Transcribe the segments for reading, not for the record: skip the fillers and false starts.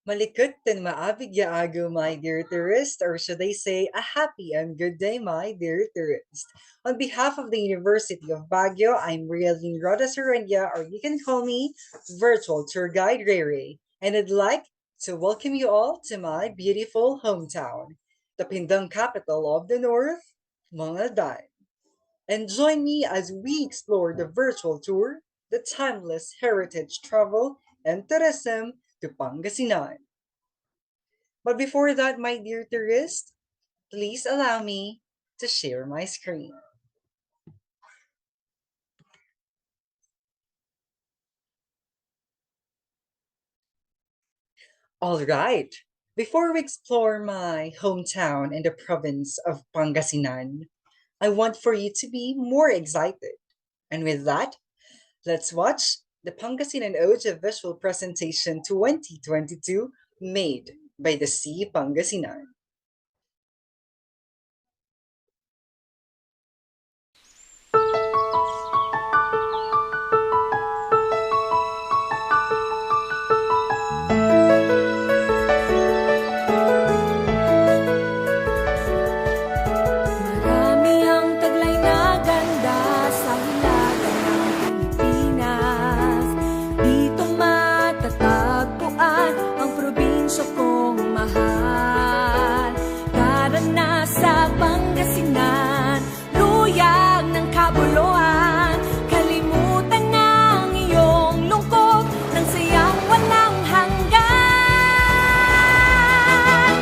Malikot and maabig yaago, my dear tourist, or should I say, a happy and good day, my dear tourist. On behalf of the University of Baguio, I'm Realine Roda Serendia, or you can call me Virtual Tour Guide Rere, and I'd like to welcome you all to my beautiful hometown, the Pindang capital of the North, Mangaldan. And join me as we explore the virtual tour, the timeless heritage travel, and tourism to Pangasinan. But before that, my dear tourist, please allow me to share my screen. All right. Before we explore my hometown in the province of Pangasinan, I want for you to be more excited. And with that, let's watch the Pangasinan Audio Visual Presentation 2022 made by the C Pangasinan. Marami ang taglay na ganda sa hilaga ng Pilipinas. Dito matatagpuan ang probinsya kong mahal. Karana sa Pangasinan, luyag ng kabuluhan. Kalimutan ng iyong lungkot, ng sayang walang hanggan.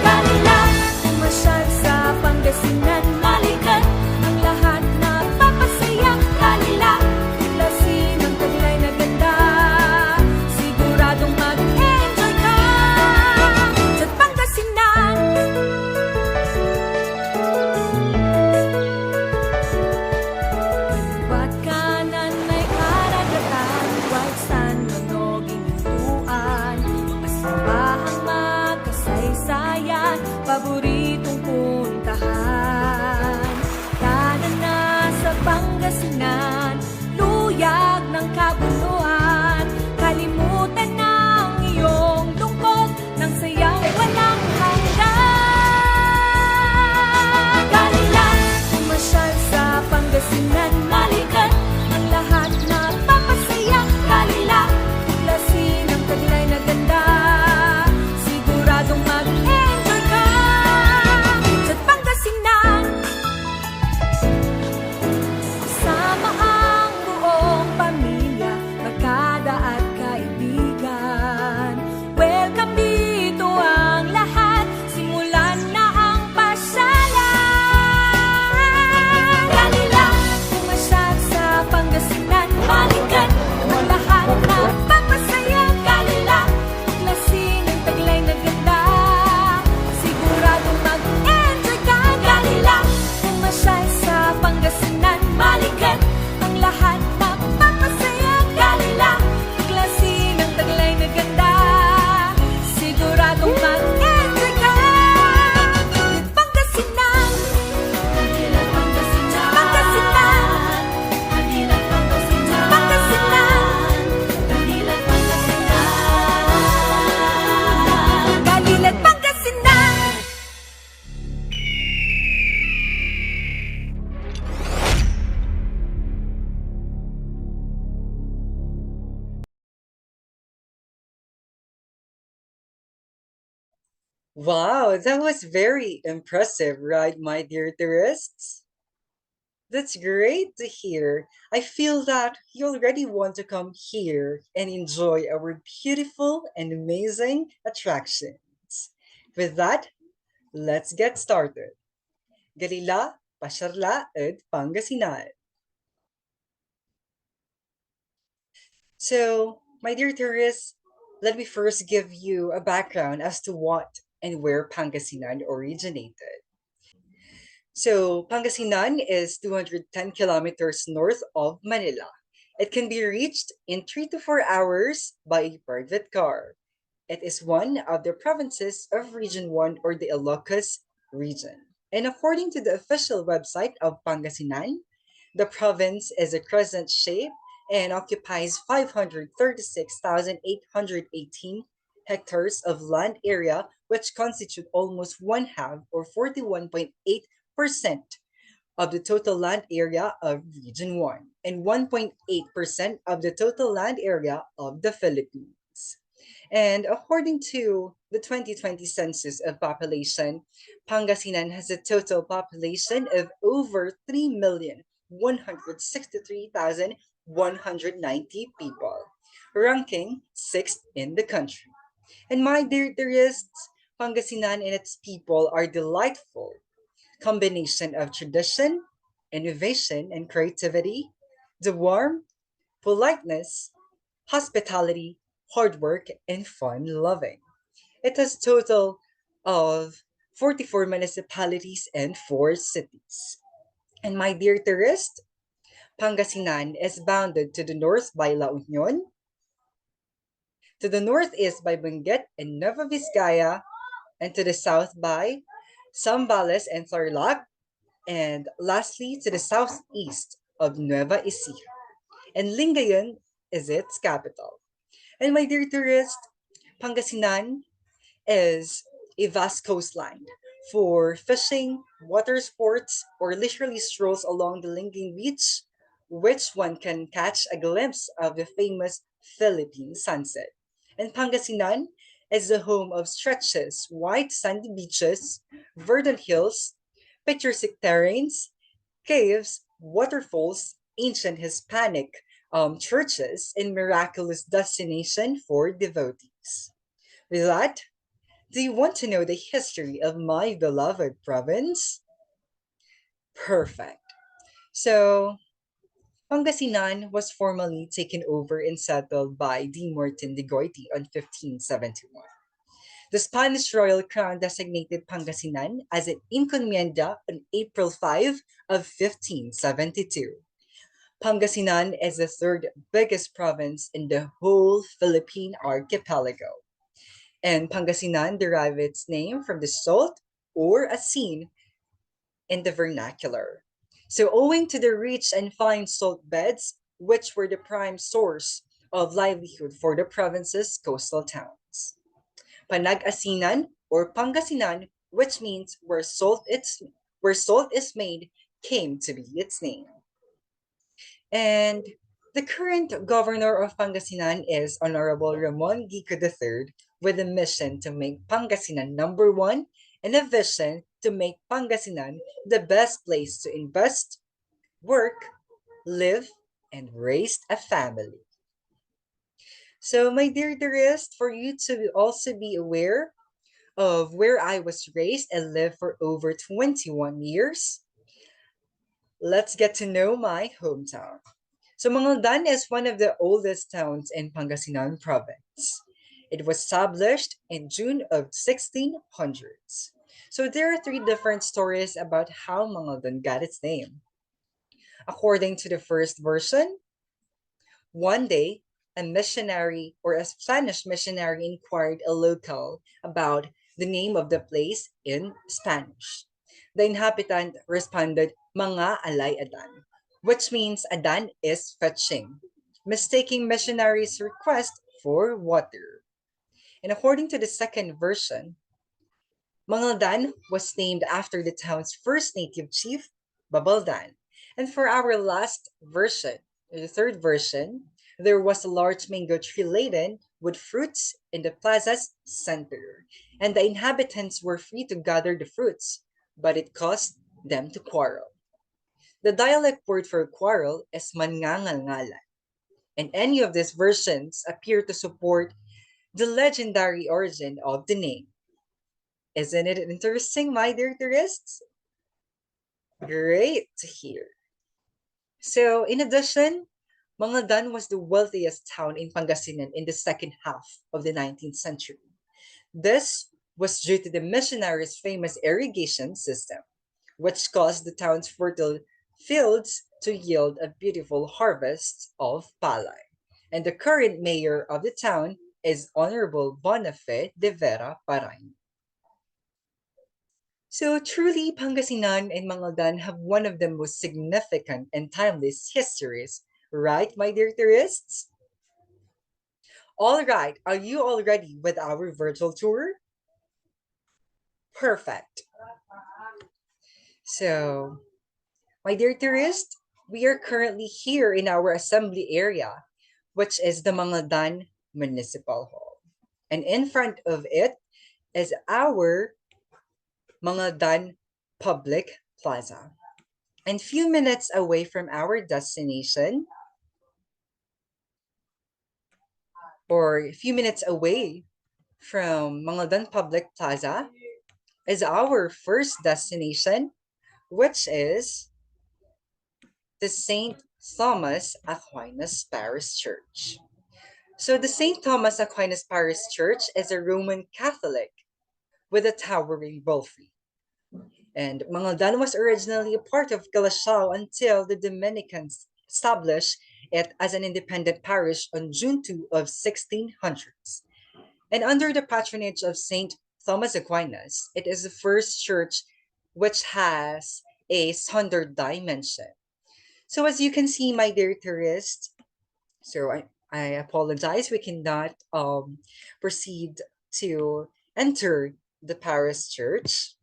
Galila, umasyal sa Pangasinan, balikan ang lahat na papasaya. Galila, tuklasin ang taglay na ganda, siguradong mag-enjoy ka sa Pangasinan. Kaliwa't kanan ay karagatan, white sand, manoging hintuan, mga simbahang makasaysayan, paboritong puntahan. Kanan na sa Pangasinan, luyag ng kabuluhan. Kalimutan ng iyong lungkot, ng sayang walang hanggan. Galila, umasyal sa Pangasinan, balikan ang lahat na papasaya. Galila, tuklasin ang taglay na ganda, siguradong mag-enjoy ka sa Pangasinan. Kasama ang buong pamilya, barkada at kaibigan. Welcome dito ang lahat, simulan na ang pasyalan. Galila, umasyal sa Pangasinan, balikan ang lahat na papasaya. Galila, tuklasin ang taglay na ganda, siguradong mag-enjoy ka. Galila, umasyal sa Pangasinan, balikan ang lahat na papasaya. Galila, tuklasin ang taglay na ganda, siguradong mag-enjoy ka with Pangasinan. Galila, Pangasinan. Pangasinan. Galila, Pangasinan. Pangasinan. Galila, Pangasinan. Galila, Pangasinan. Wow, that was very impressive, right, my dear tourists? That's great to hear. I feel that you already want to come here and enjoy our beautiful and amazing attractions. With that, let's get started. Galila, Pasyarla, at Pangasinan. So, my dear tourists, let me first give you a background as to what and where Pangasinan originated. So, Pangasinan is 210 kilometers north of Manila. It can be reached in 3 to 4 hours by a private car. It is one of the provinces of Region 1 or the Ilocos region. And according to the official website of Pangasinan, the province is a crescent shape and occupies 536,818 hectares of land area, which constitute almost one half or 41.8% of the total land area of Region 1 and 1.8% of the total land area of the Philippines. And according to the 2020 census of population, Pangasinan has a total population of over 3,163,190 people, ranking 6th in the country. And my dear tourists, Pangasinan and its people are delightful combination of tradition, innovation, and creativity, the warmth, politeness, hospitality, hard work, and fun loving. It has total of 44 municipalities and 4 cities. And my dear tourist, Pangasinan is bounded to the north by La Union, to the northeast by Benguet and Nueva Vizcaya, and to the south by Zambales and Tarlac, and lastly to the southeast of Nueva Ecija. And Lingayen is its capital. And my dear tourist, Pangasinan is a vast coastline for fishing, water sports, or literally strolls along the Lingayen Beach, which one can catch a glimpse of the famous Philippine sunset. And Pangasinan is the home of stretches, white sandy beaches, verdant hills, picturesque terrains, caves, waterfalls, ancient Hispanic churches, and miraculous destination for devotees. With that, do you want to know the history of my beloved province? Perfect. So, Pangasinan was formally taken over and settled by D. Martin de Goiti on 1571. The Spanish royal crown designated Pangasinan as an encomienda on April 5 of 1572. Pangasinan is the third biggest province in the whole Philippine archipelago, and Pangasinan derived its name from the salt or asin in the vernacular. So, owing to the rich and fine salt beds, which were the prime source of livelihood for the province's coastal towns, Panag-asinan or Pangasinan, which means where salt is made, came to be its name. And the current governor of Pangasinan is Honorable Ramon Gico III, with a mission to make Pangasinan number one and a vision to make Pangasinan the best place to invest, work, live, and raise a family. So, my dear tourist, for you to also be aware of where I was raised and lived for over 21 years, let's get to know my hometown. So Mangaldan is one of the oldest towns in Pangasinan province. It was established in June of 1600s. So there are three different stories about how Mangaldan got its name. According to the first version, one day a missionary or a Spanish missionary inquired a local about the name of the place in Spanish. The inhabitant responded, Mga alay adan, which means Adan is fetching, mistaking missionaries' request for water. And according to the second version, Mangaldan was named after the town's first native chief, Babaldan. And for our last version, the third version, there was a large mango tree laden with fruits in the plaza's center, and the inhabitants were free to gather the fruits, but it caused them to quarrel. The dialect word for quarrel is manngangalngalan, and any of these versions appear to support the legendary origin of the name. Isn't it interesting, my dear tourists? Great to hear. So, in addition, Mangaldan was the wealthiest town in Pangasinan in the second half of the 19th century. This was due to the missionaries' famous irrigation system, which caused the town's fertile fields to yield a beautiful harvest of palay. And the current mayor of the town is Honorable Bonifay de Vera Parain. So truly, Pangasinan and Mangaldan have one of the most significant and timeless histories, right, my dear tourists? All right, are you all ready with our virtual tour? Perfect. So, my dear tourist, we are currently here in our assembly area, which is the Mangaldan Municipal Hall. And in front of it is our Mangaldan Public Plaza. And few minutes away from our destination, or a few minutes away from Mangaldan Public Plaza, is our first destination, which is the St. Thomas Aquinas Parish Church. So, the St. Thomas Aquinas Parish Church is a Roman Catholic with a towering belfry. And Mangaldan was originally a part of Calasiao until the Dominicans established it as an independent parish on June 2 of 1600s. And under the patronage of St. Thomas Aquinas, it is the first church which has a standard dimension. So as you can see, my dear tourists, so I apologize, we cannot proceed to enter the Paris church.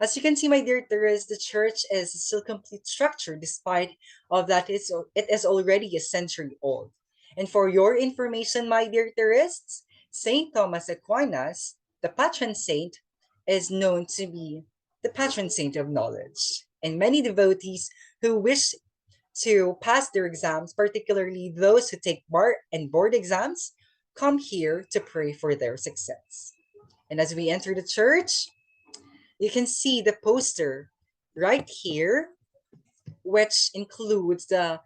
As you can see, my dear tourists, the church is still complete structure despite of that it is already a century old. And for your information, my dear tourists, Saint Thomas Aquinas, the patron saint, is known to be the patron saint of knowledge. And many devotees who wish to pass their exams, particularly those who take bar and board exams, come here to pray for their success. And as we enter the church, you can see the poster right here, which includes the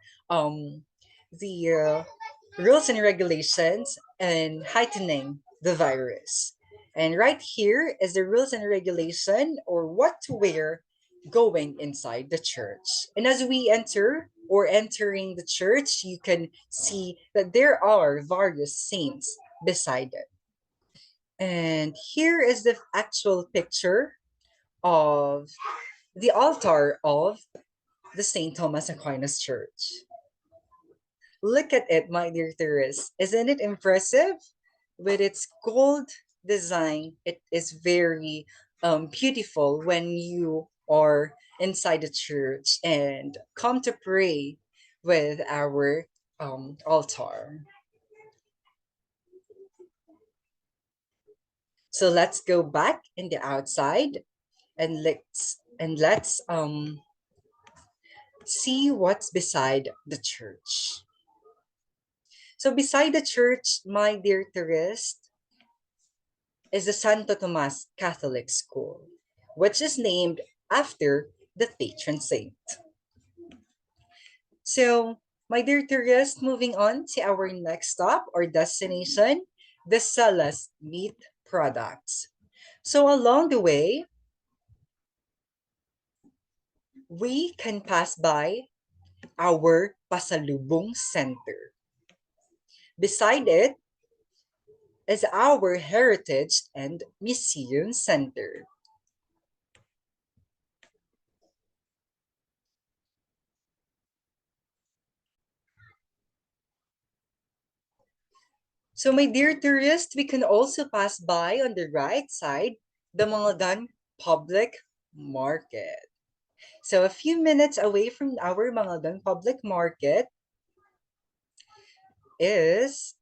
rules and regulations and heightening the virus. And right here is the rules and regulation or what to wear going inside the church. And as we enter or entering the church, you can see that there are various saints beside it. And here is the actual picture of the altar of the St. Thomas Aquinas Church. Look at it, my dear tourists. Isn't it impressive? With its gold design, it is very beautiful when you are inside the church and come to pray with our altar. So let's go back in the outside and let's see what's beside the church. So beside the church, my dear tourist, is the Santo Tomas Catholic School, which is named after the patron saint. So, my dear tourist, moving on to our next stop or destination, the Salas Meat Products. So along the way, we can pass by our Pasalubong Center. Beside it is our Heritage and Museum Center. So my dear tourists, we can also pass by on the right side the Mangaldan Public Market. So a few minutes away from our Mangaldan Public Market is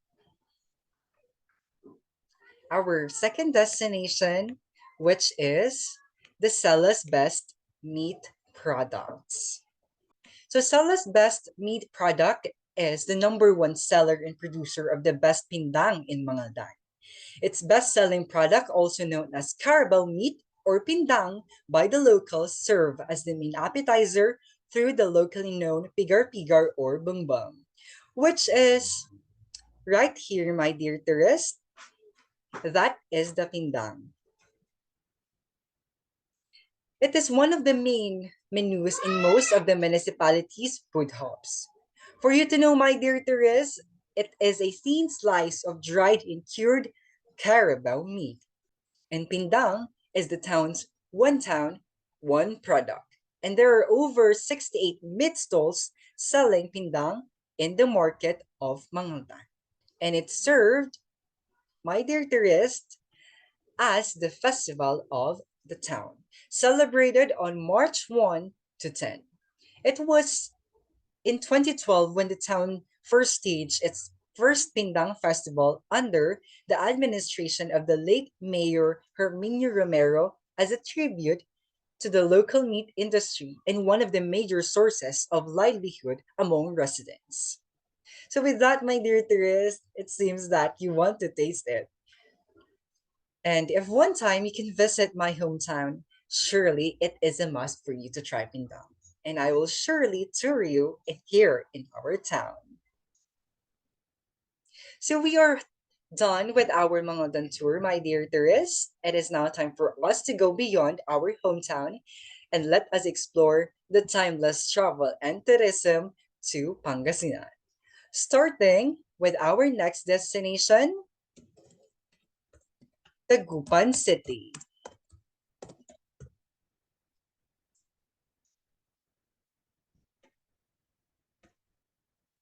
our second destination, which is the Cella's Best Meat Products. So Cella's Best Meat Product is the number one seller and producer of the best pindang in Mangaldan. Its best-selling product, also known as carabao meat or pindang by the locals, serve as the main appetizer through the locally known pigar-pigar or bungbang, which is right here, my dear tourist. That is the pindang. It is one of the main menus in most of the municipalities' food hubs. For you to know, my dear tourists, it is a thin slice of dried and cured carabao meat. And Pindang is the town, one product. And there are over 68 meat stalls selling Pindang in the market of Mangaldan. And it's served my dear tourists, as the Festival of the Town, celebrated on March 1 to 10. It was in 2012 when the town first staged its first Pindang Festival under the administration of the late Mayor Herminio Romero as a tribute to the local meat industry and one of the major sources of livelihood among residents. So, with that, my dear tourist, it seems that you want to taste it. And if one time you can visit my hometown, surely it is a must for you to try Pindang. And I will surely tour you here in our town. So we are done with our Mangaldan tour, my dear tourists. It is now time for us to go beyond our hometown and let us explore the timeless travel and tourism to Pangasinan. Starting with our next destination, Tagupan City.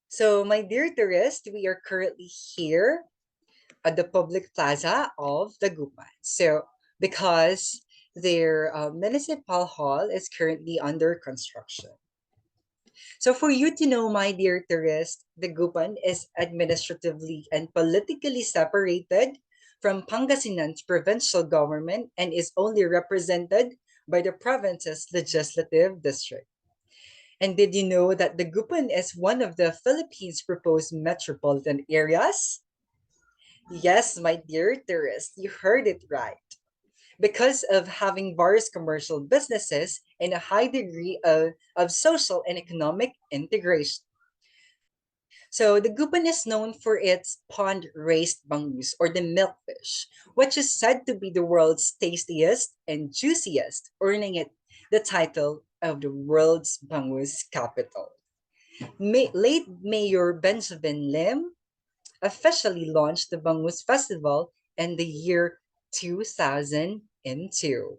So, my dear tourists, we are currently here at the public plaza of Tagupan. So, because their municipal hall is currently under construction. So, for you to know, my dear tourist, Tagupan is administratively and politically separated from Pangasinan's provincial government and is only represented by the province's legislative district. And did you know that Dagupan is one of the Philippines' proposed metropolitan areas? Yes, my dear tourist, you heard it right. Because of having various commercial businesses and a high degree of social and economic integration. So the Gupan is known for its pond-raised bangus or the milkfish, which is said to be the world's tastiest and juiciest, earning it the title of the world's bangus capital. Late Mayor Benjamin Lim officially launched the Bangus Festival in the year 2002.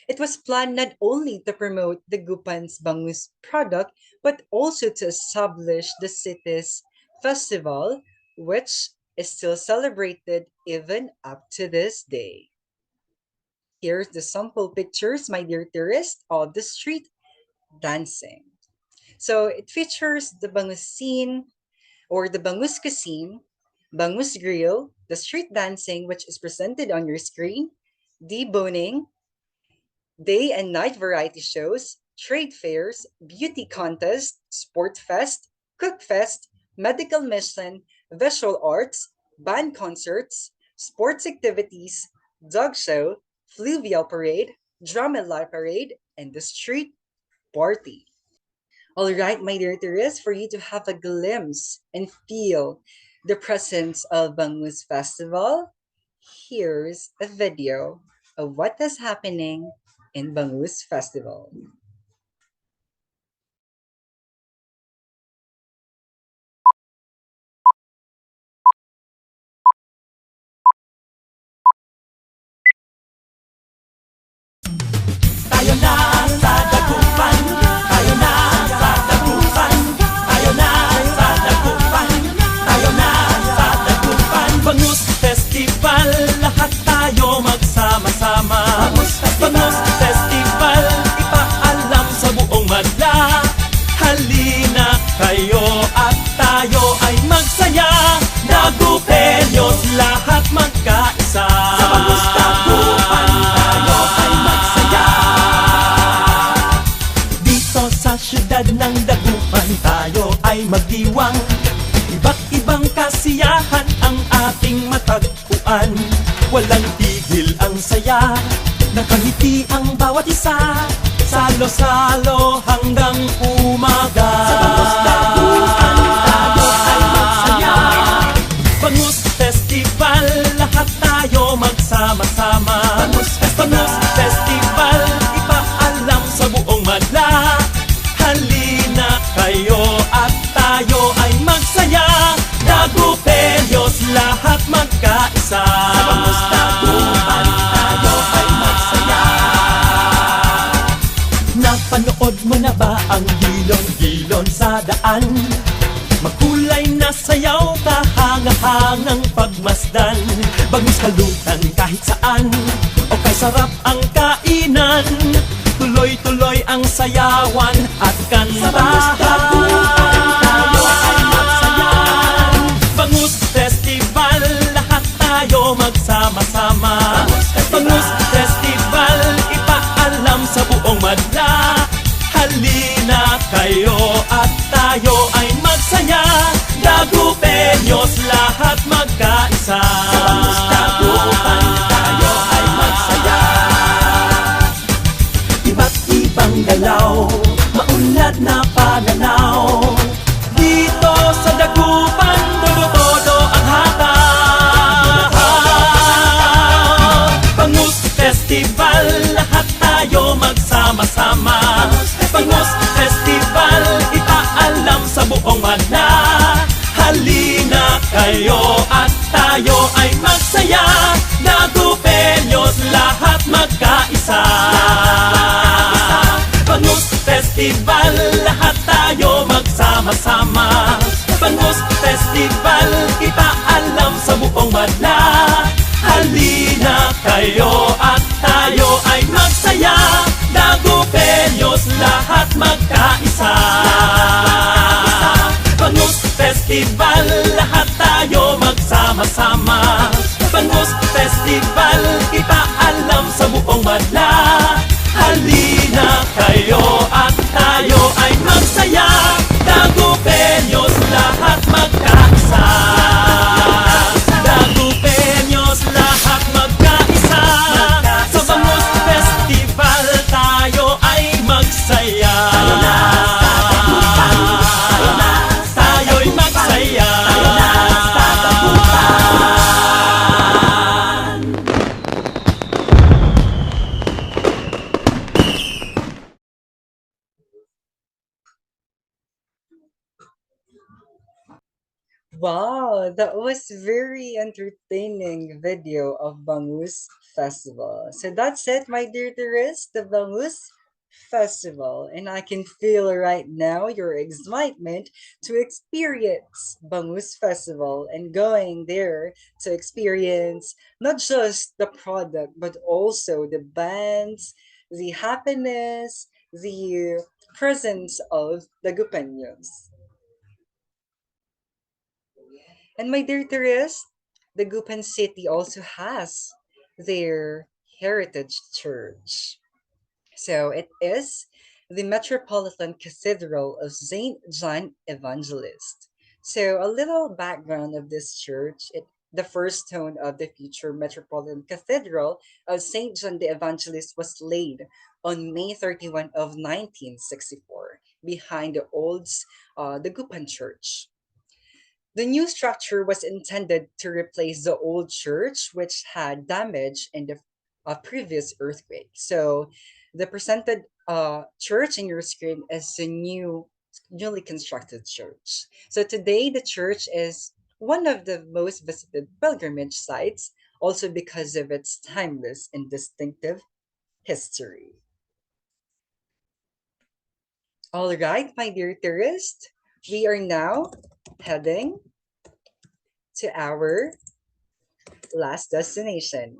It was planned not only to promote the Gupan's Bangus product, but also to establish the city's festival, which is still celebrated even up to this day. Here's the sample pictures, my dear tourists, of the street dancing. So it features the Bangus scene or the Bangus cuisine, Bangus grill, the street dancing, which is presented on your screen, deboning, day and night variety shows, trade fairs, beauty contest, sport fest, cook fest, medical mission, visual arts, band concerts, sports activities, dog show, fluvial parade, drum and light parade, and the street party. All right, my dear tourists, for you to have a glimpse and feel the presence of Bangus Festival, here's a video of what is happening in Bangus Festival. Tayo na sa dagupan, tayo na sa dagupan, tayo na sa dagupan, tayo na sa dagupan. Bangus Festival, lahat tayo magsama-sama. Bangus Festival, ipaalam sa buong madla. Halina kayo at tayo ay magsaya. Dagupenyos, lahat magkaisa. Sa Bangus Dagupan, tayo ay magsaya. Dito sa syudad ng Dagupan, tayo ay magdiwang. Iba't ibang kasiyahan ang ating matagpuan. Walang tigil ang saya, nakangiti ang bawat isa. Salo-salo hanggang umaga. Sa Bangus Dagupan, tayo ay magsaya. Bangus Festival, lahat tayo magsama-sama. Bangus Festival, ipaalam sa buong madla. Halina kayo at tayo ay magsaya. Dagupenyos, lahat magkaisa. Sa Bangus Dagupan, tayo ay magsaya. Napanood mo na ba ang gilon-gilon sa daan? Makulay na sayaw, kahanga-hangang pagmasdan. Mangaldan. Bangus kalutan kahit saan, o kay sarap ang kainan. Tuloy-tuloy ang sayawan at kantahan. Bangus Festival, lahat tayo magsama-sama. Bangus Festival, ipaalam sa buong madla. Halina kayo at tayo ay magsaya. Dagupenyos, lahat magkaisa. Sa Bangus Dagupan, tayo ay magsaya. Iba't ibang galaw, maunlad na pananaw. Dito sa Dagupan, todo-todo ang hataw. Bangus Festival, lahat tayo magsama-sama. Bangus Festival, ipaalam sa buong madla. Halina kayo at tayo ay magsaya. Dagupenyos, lahat magkaisa. Bangus Festival, lahat tayo magsama-sama. Bangus Festival, ipaalam sa buong madla. Halina kayo at tayo ay magsaya. Dagupenyos, lahat magkaisa. Bangus Festival, lahat tayo magsama-sama. Bangus Festival, ipaalam sa buong madla. Halina kayo at tayo ay magsaya. Dagupenyos, lahat magkaisa. Dagupenyos, lahat magkaisa. Sa Bangus Festival, tayo ay magsaya. Tayo'y magsaya. Wow, that was very entertaining video of Bangus Festival. So that's it, my dear tourists, the Bangus Festival. And I can feel right now your excitement to experience Bangus Festival and going there to experience not just the product, but also the bands, the happiness, the presence of the Gupeños. And my dear Therese, the Gupan city also has their heritage church. So it is the Metropolitan Cathedral of Saint John Evangelist. So a little background of this church, the first stone of the future Metropolitan Cathedral of Saint John the Evangelist was laid on May 31 of 1964 behind the Gupan Church. The new structure was intended to replace the old church, which had damage in the previous earthquake. So, the presented church in your screen is the newly constructed church. So today, the church is one of the most visited pilgrimage sites, also because of its timeless and distinctive history. All right, my dear tourist, we are now heading to our last destination.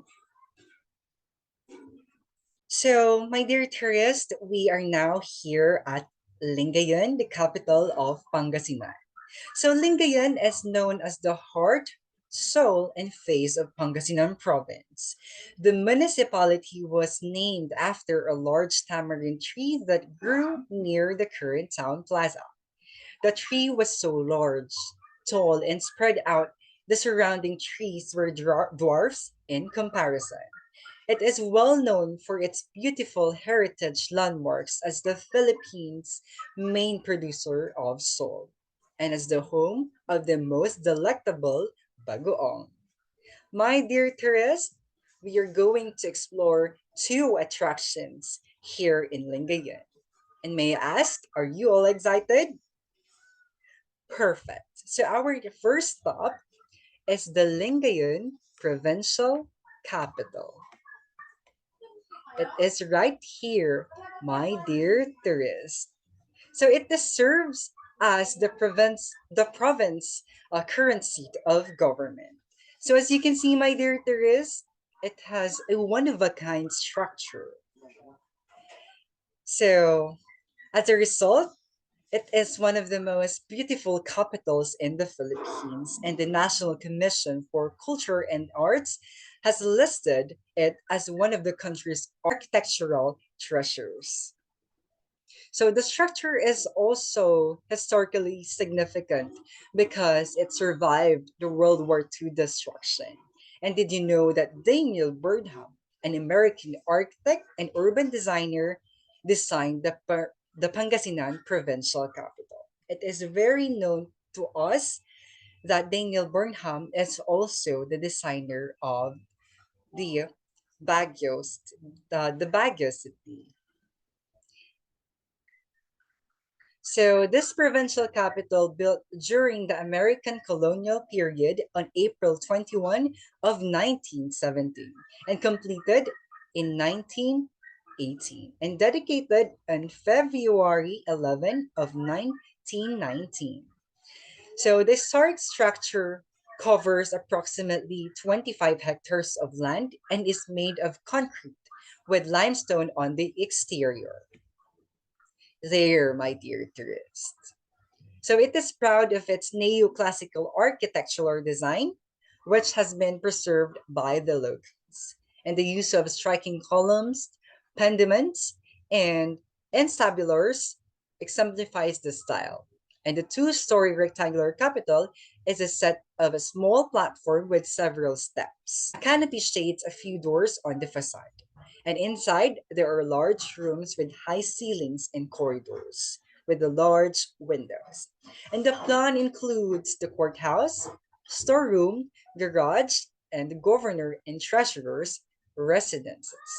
So, my dear tourist, we are now here at Lingayen, the capital of Pangasinan. So, Lingayen is known as the heart, soul, and face of Pangasinan province. The municipality was named after a large tamarind tree that grew near the current town plaza. The tree was so large, tall, and spread out. The surrounding trees were dwarfs in comparison. It is well known for its beautiful heritage landmarks as the Philippines' main producer of salt and as the home of the most delectable bagoong. My dear tourists, we are going to explore two attractions here in Lingayen. And may I ask, are you all excited? Perfect. So our first stop is the Lingayen Provincial Capital. It is right here, my dear tourist. So it serves as the province current seat of government. So as you can see, my dear tourist, it has a one-of-a-kind structure. So as a result, it is one of the most beautiful capitals in the Philippines, and the National Commission for Culture and Arts has listed it as one of the country's architectural treasures. So the structure is also historically significant because it survived the World War II destruction. And did you know that Daniel Burnham, an American architect and urban designer, designed the Pangasinan provincial capital? It is very known to us that Daniel Burnham is also the designer of the the Baguio city. So, this provincial capital built during the American colonial period on April 21 of 1917 and completed in 1918 and dedicated on February 11 of 1919. So, the historic structure covers approximately 25 hectares of land and is made of concrete with limestone on the exterior. There, my dear tourist. So it is proud of its neoclassical architectural design, which has been preserved by the locals, and the use of striking columns, pediments, and entablatures exemplifies the style. And the two-story rectangular capitol is a set of a small platform with several steps. A canopy shades a few doors on the facade. And inside, there are large rooms with high ceilings and corridors with the large windows. And the plan includes the courthouse, storeroom, garage, and the governor and treasurer's residences.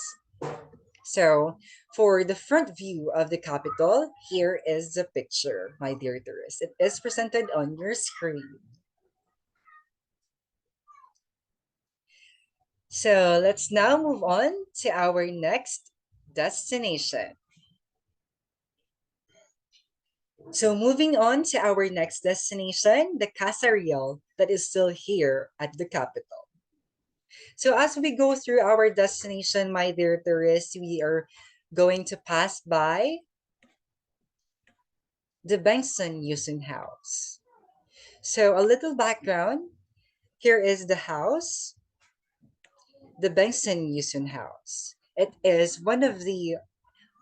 So, for the front view of the Capitol, here is the picture, my dear tourists. It is presented on your screen. So, let's now move on to our next destination. So, moving on to our next destination, the Casa Real that is still here at the capital. So, as we go through our destination, my dear tourists, we are going to pass by the Bengtson Yusun House. So, a little background, here is the house, the Bengtson Yusun House. It is one of the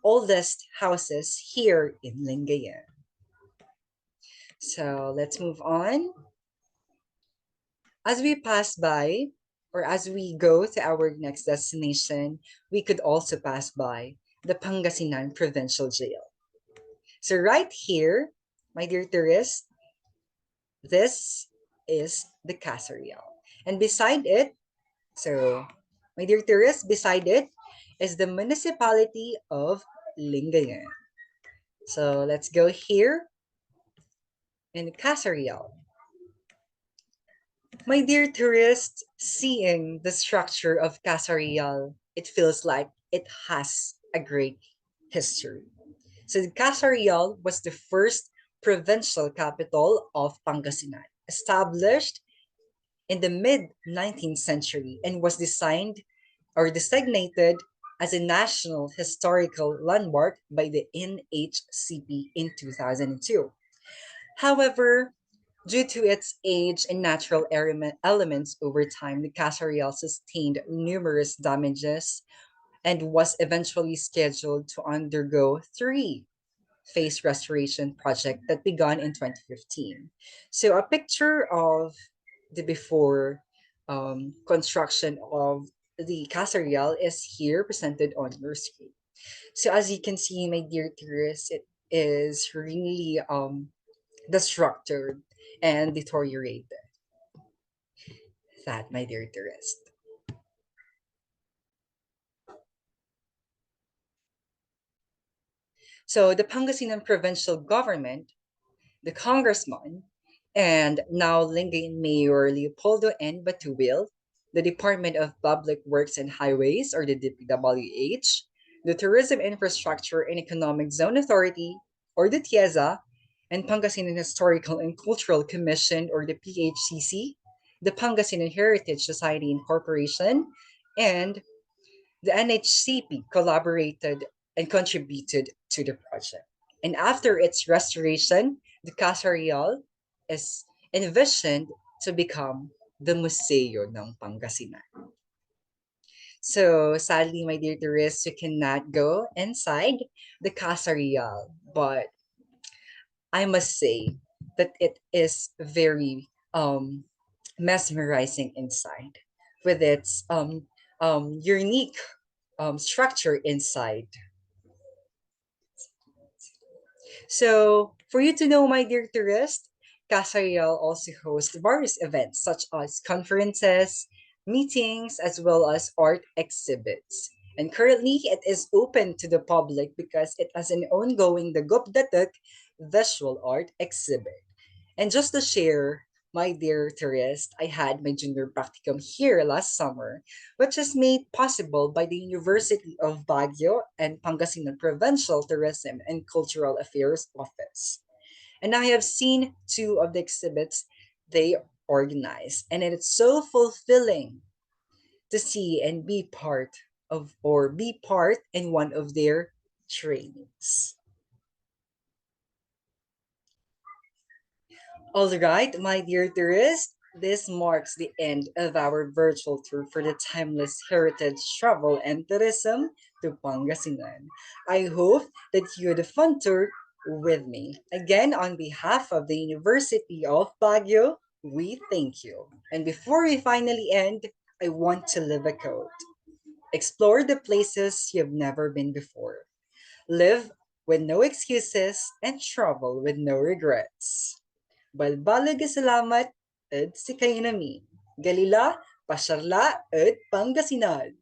oldest houses here in Lingayen. So, let's move on. As we pass by, or as we go to our next destination, we could also pass by the Pangasinan Provincial Jail. So, right here, my dear tourists, this is the Casa Real. And beside it, so, my dear tourists, beside it is the municipality of Lingayen. So, let's go here in Casa Real. My dear tourists, seeing the structure of Casa Real, it feels like it has a great history. So the Casa Real was the first provincial capital of Pangasinan, established in the mid 19th century and was designed or designated as a national historical landmark by the NHCP in 2002. However, due to its age and natural elements over time, the Casa Real sustained numerous damages and was eventually scheduled to undergo three phase restoration project that began in 2015. So a picture of the before construction of the Casa Real is here presented on your screen. So as you can see, my dear tourists, it is really destructed and deteriorated. That, my dear tourist. So the Pangasinan provincial government, the congressman, and now Lingayen Mayor Leopoldo N. Batubil, the Department of Public Works and Highways, or the DPWH, the Tourism Infrastructure and Economic Zone Authority, or the TIEZA, and Pangasinan Historical and Cultural Commission, or the PHCC, the Pangasinan Heritage Society Incorporation, and the NHCP collaborated and contributed to the project. And after its restoration, the Casa Real is envisioned to become the Museo ng Pangasinan. So sadly, my dear tourists, you cannot go inside the Casa Real, but I must say that it is very mesmerizing inside with its unique structure inside. So, for you to know, my dear tourist, Casa Real also hosts various events such as conferences, meetings, as well as art exhibits. And currently, it is open to the public because it has an ongoing Dagup Datuk visual art exhibit. And just to share, my dear tourist, I had my junior practicum here last summer, which is made possible by the University of Baguio and Pangasinan Provincial Tourism and Cultural Affairs Office. And I have seen two of the exhibits they organize, and it is so fulfilling to see and be part of or be part in one of their trainings. All right, my dear tourist, this marks the end of our virtual tour for the timeless heritage travel and tourism to Pangasinan. I hope that you had a fun tour with me. Again, on behalf of the University of Baguio, we thank you. And before we finally end, I want to leave a quote. Explore the places you've never been before. Live with no excuses and travel with no regrets. Balbalag salamat at si kayo nami. Galila, Pasyarla at Pangasinan.